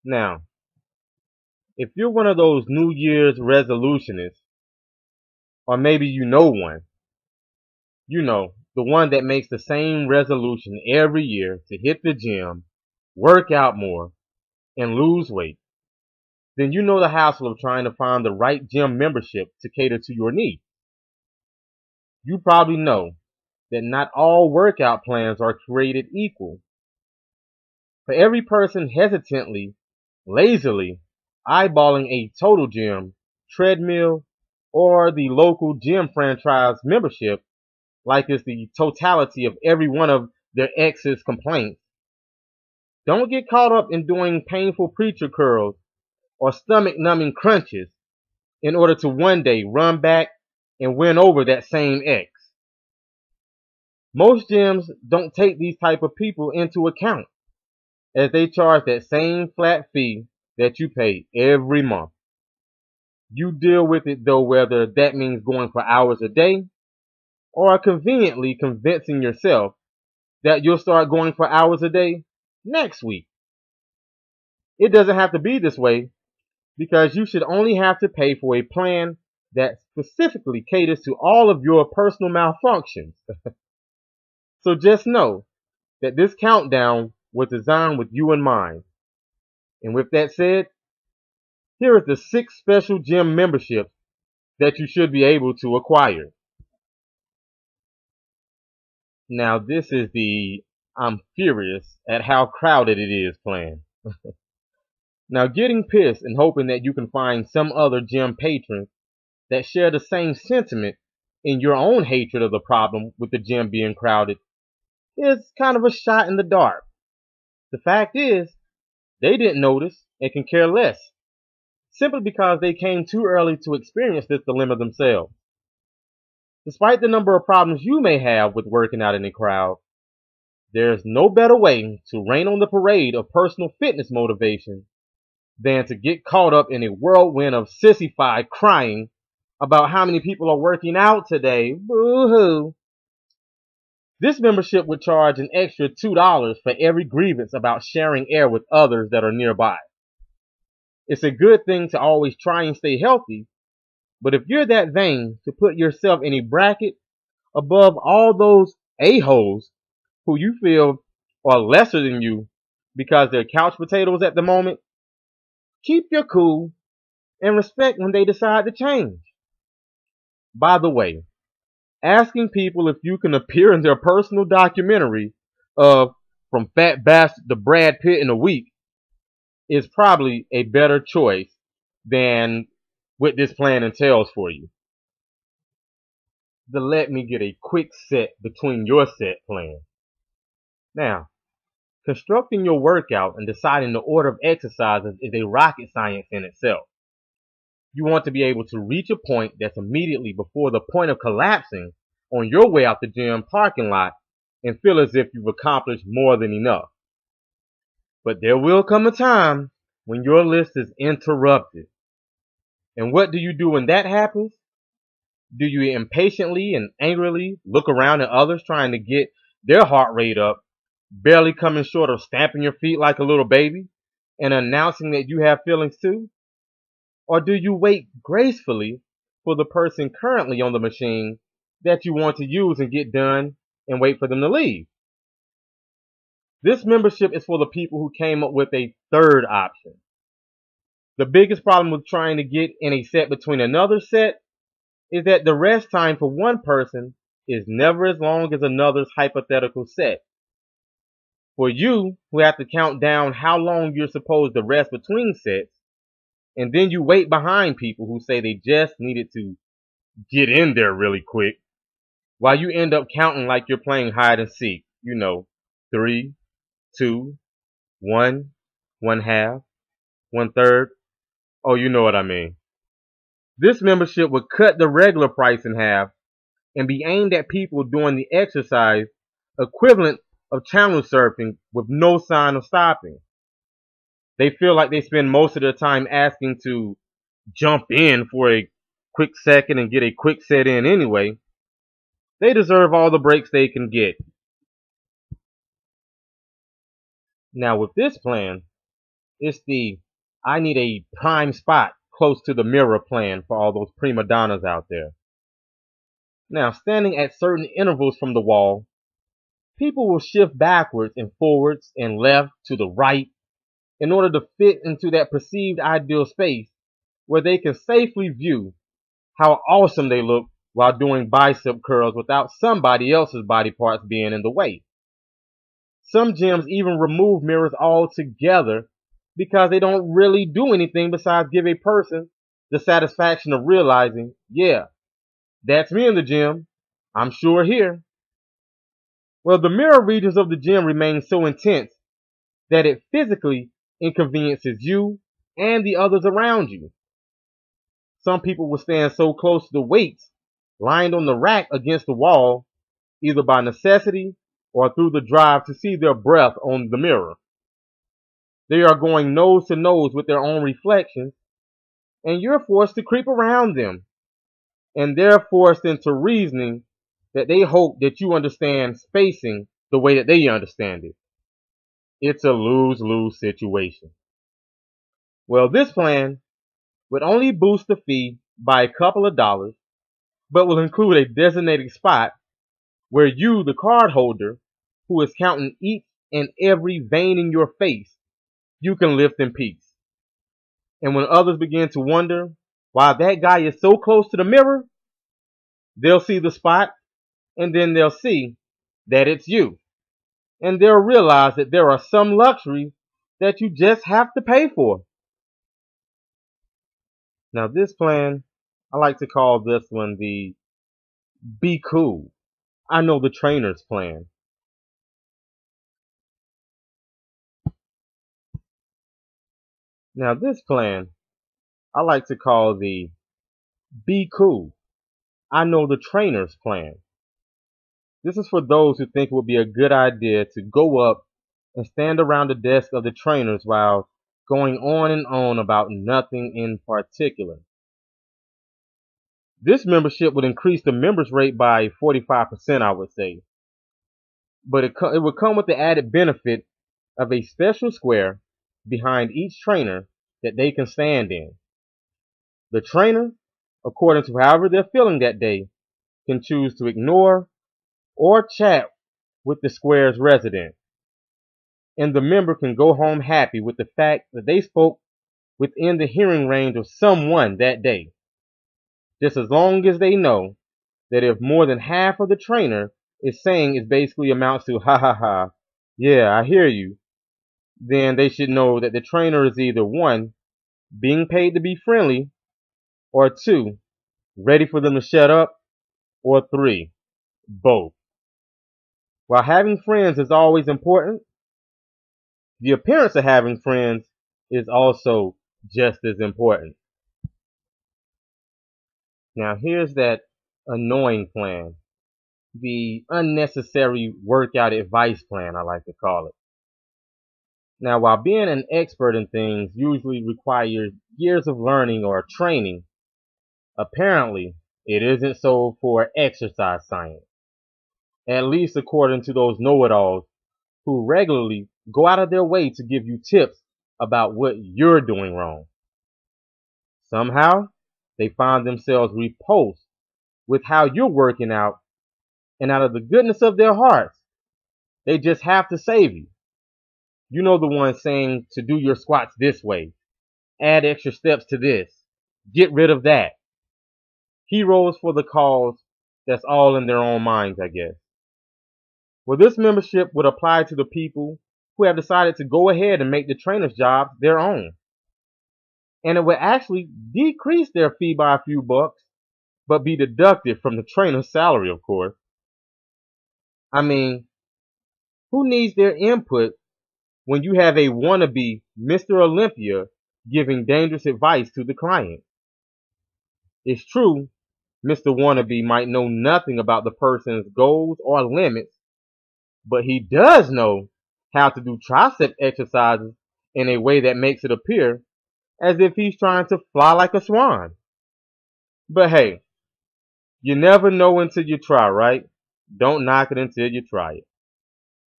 Now, if you're one of those New Year's resolutionists, or maybe you know one, the one that makes the same resolution every year to hit the gym, work out more, and lose weight, then you know the hassle of trying to find the right gym membership to cater to your needs. You probably know that not all workout plans are created equal. For every person hesitantly, lazily eyeballing a total gym, treadmill, or the local gym franchise membership like it's the totality of every one of their ex's complaints, don't get caught up in doing painful preacher curls or stomach numbing crunches in order to one day run back and win over that same ex. Most gyms don't take these type of people into account as they charge that same flat fee that you pay every month. You deal with it though, whether that means going for hours a day or conveniently convincing yourself that you'll start going for hours a day next week. It doesn't have to be this way because you should only have to pay for a plan that specifically caters to all of your personal malfunctions. So just know that this countdown was designed with you in mind. And with that said, here is the 6 special gym memberships that you should be able to acquire. Now this is the I'm furious at how crowded it is plan. Now getting pissed and hoping that you can find some other gym patrons that share the same sentiment in your own hatred of the problem with the gym being crowded is kind of a shot in the dark. The fact is, they didn't notice and can care less, simply because they came too early to experience this dilemma themselves. Despite the number of problems you may have with working out in a crowd, there's no better way to rain on the parade of personal fitness motivation than to get caught up in a whirlwind of sissified crying about how many people are working out today. Boo-hoo. This membership would charge an extra $2 for every grievance about sharing air with others that are nearby. It's a good thing to always try and stay healthy, but if you're that vain to put yourself in a bracket above all those a-holes who you feel are lesser than you because they're couch potatoes at the moment, keep your cool and respect when they decide to change. By the way, asking people if you can appear in their personal documentary of From Fat Bastard to Brad Pitt in a week is probably a better choice than what this plan entails for you. To let me get a quick set between your set plan. Now, constructing your workout and deciding the order of exercises is a rocket science in itself. You want to be able to reach a point that's immediately before the point of collapsing on your way out the gym parking lot and feel as if you've accomplished more than enough. But there will come a time when your list is interrupted. And what do you do when that happens? Do you impatiently and angrily look around at others trying to get their heart rate up, barely coming short of stamping your feet like a little baby and announcing that you have feelings too? Or do you wait gracefully for the person currently on the machine that you want to use and get done and wait for them to leave? This membership is for the people who came up with a third option. The biggest problem with trying to get in a set between another set is that the rest time for one person is never as long as another's hypothetical set. For you, who have to count down how long you're supposed to rest between sets, and then you wait behind people who say they just needed to get in there really quick, while you end up counting like you're playing hide and seek. 3, 2, 1, 1/2, 1/3. Oh, you know what I mean. This membership would cut the regular price in half and be aimed at people doing the exercise equivalent of channel surfing with no sign of stopping. They feel like they spend most of their time asking to jump in for a quick second and get a quick set in anyway. They deserve all the breaks they can get. Now with this plan, It's the I need a prime spot close to the mirror plan for all those prima donnas out there. Now, standing at certain intervals from the wall, people will shift backwards and forwards and left to the right in order to fit into that perceived ideal space where they can safely view how awesome they look while doing bicep curls without somebody else's body parts being in the way. Some gyms even remove mirrors altogether because they don't really do anything besides give a person the satisfaction of realizing, yeah, that's me in the gym. I'm sure here. Well, the mirror regions of the gym remain so intense that it physically inconveniences you and the others around you. Some people will stand so close to the weights lined on the rack against the wall, either by necessity or through the drive to see their breath on the mirror. They are going nose to nose with their own reflections, and you're forced to creep around them, and they're forced into reasoning that they hope that you understand spacing the way that they understand it. It's a lose-lose situation. Well, this plan would only boost the fee by a couple of dollars, but will include a designated spot where you, the card holder, who is counting each and every vein in your face, you can lift in peace. And when others begin to wonder why that guy is so close to the mirror, they'll see the spot, and then they'll see that it's you. And they'll realize that there are some luxuries that you just have to pay for. Now, this plan, I like to call this one the Be Cool. I know the trainer's plan. Now, this plan, I like to call the Be Cool. I know the trainer's plan. This is for those who think it would be a good idea to go up and stand around the desk of the trainers while going on and on about nothing in particular. This membership would increase the members rate by 45%, I would say. But it would come with the added benefit of a special square behind each trainer that they can stand in. The trainer, according to however they're feeling that day, can choose to ignore or chat with the square's resident. And the member can go home happy with the fact that they spoke within the hearing range of someone that day. Just as long as they know that if more than half of the trainer is saying it basically amounts to ha ha ha, yeah, I hear you, then they should know that the trainer is either one, being paid to be friendly, or two, ready for them to shut up, or three, both. While having friends is always important, the appearance of having friends is also just as important. Now here's that annoying plan, the unnecessary workout advice plan, I like to call it. Now, while being an expert in things usually requires years of learning or training, apparently it isn't so for exercise science, at least according to those know-it-alls who regularly go out of their way to give you tips about what you're doing wrong. Somehow, they find themselves repulsed with how you're working out, and out of the goodness of their hearts, they just have to save you. You know, the one saying to do your squats this way, add extra steps to this, get rid of that. Heroes for the cause that's all in their own minds, I guess. Well, this membership would apply to the people who have decided to go ahead and make the trainer's job their own. And it would actually decrease their fee by a few bucks, but be deducted from the trainer's salary, of course. I mean, who needs their input when you have a wannabe Mr. Olympia giving dangerous advice to the client? It's true, Mr. Wannabe might know nothing about the person's goals or limits, but he does know how to do tricep exercises in a way that makes it appear as if he's trying to fly like a swan. But hey, you never know until you try, right? Don't knock it until you try it.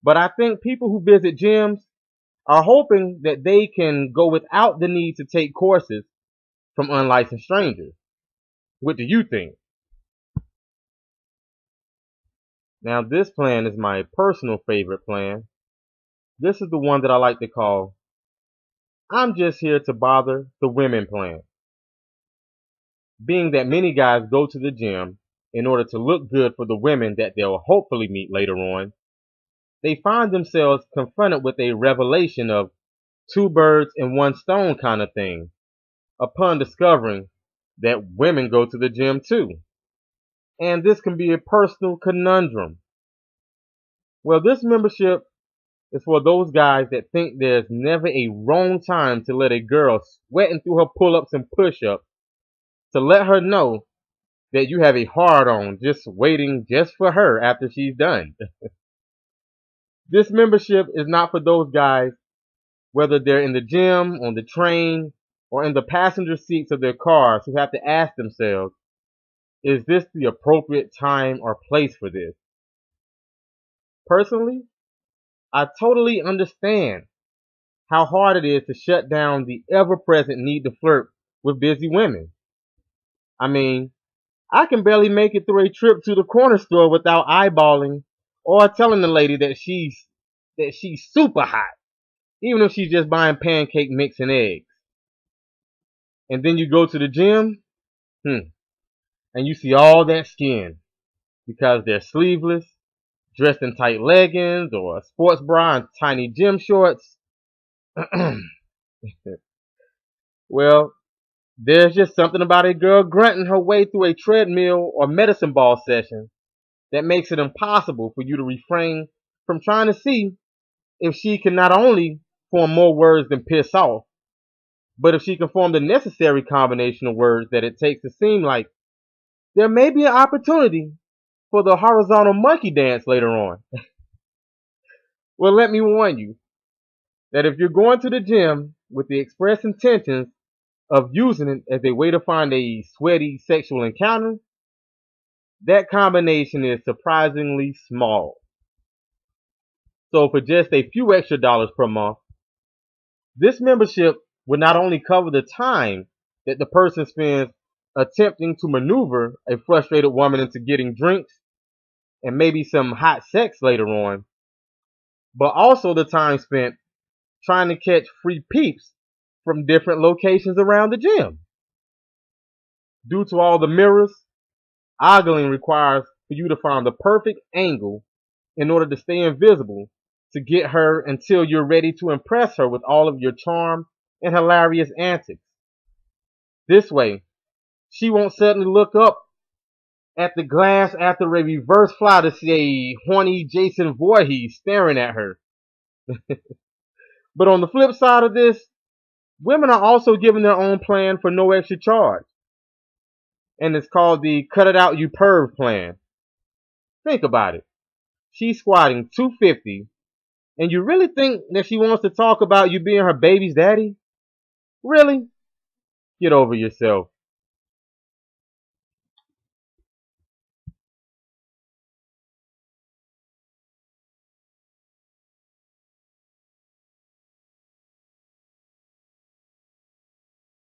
But I think people who visit gyms are hoping that they can go without the need to take courses from unlicensed strangers. What do you think? Now, this plan is my personal favorite plan. This is the one that I like to call, I'm just here to bother the women plan. Being that many guys go to the gym in order to look good for the women that they'll hopefully meet later on, they find themselves confronted with a revelation of two birds and one stone kind of thing upon discovering that women go to the gym too. And this can be a personal conundrum. Well, this membership is for those guys that think there's never a wrong time to let a girl sweating through her pull-ups and push-ups to let her know that you have a hard-on just waiting just for her after she's done. This membership is not for those guys, whether they're in the gym, on the train, or in the passenger seats of their cars, who have to ask themselves, is this the appropriate time or place for this? Personally, I totally understand how hard it is to shut down the ever-present need to flirt with busy women. I mean, I can barely make it through a trip to the corner store without eyeballing or telling the lady that she's super hot, even if she's just buying pancake mix and eggs. And then you go to the gym, and you see all that skin because they're sleeveless, dressed in tight leggings or a sports bra and tiny gym shorts. Well, there's just something about a girl grunting her way through a treadmill or medicine ball session that makes it impossible for you to refrain from trying to see if she can not only form more words than piss off, but if she can form the necessary combination of words that it takes to seem like there may be an opportunity for the horizontal monkey dance later on. Well, let me warn you that if you're going to the gym with the express intentions of using it as a way to find a sweaty sexual encounter, that combination is surprisingly small. So for just a few extra dollars per month, this membership would not only cover the time that the person spends attempting to maneuver a frustrated woman into getting drinks and maybe some hot sex later on, but also the time spent trying to catch free peeps from different locations around the gym. Due to all the mirrors, ogling requires for you to find the perfect angle in order to stay invisible to get her until you're ready to impress her with all of your charm and hilarious antics. This way, she won't suddenly look up at the glass after a reverse fly to see a horny Jason Voorhees staring at her. But on the flip side of this, women are also given their own plan for no extra charge. And it's called the Cut It Out You Perv plan. Think about it. She's squatting 250, and you really think that she wants to talk about you being her baby's daddy? Really? Get over yourself.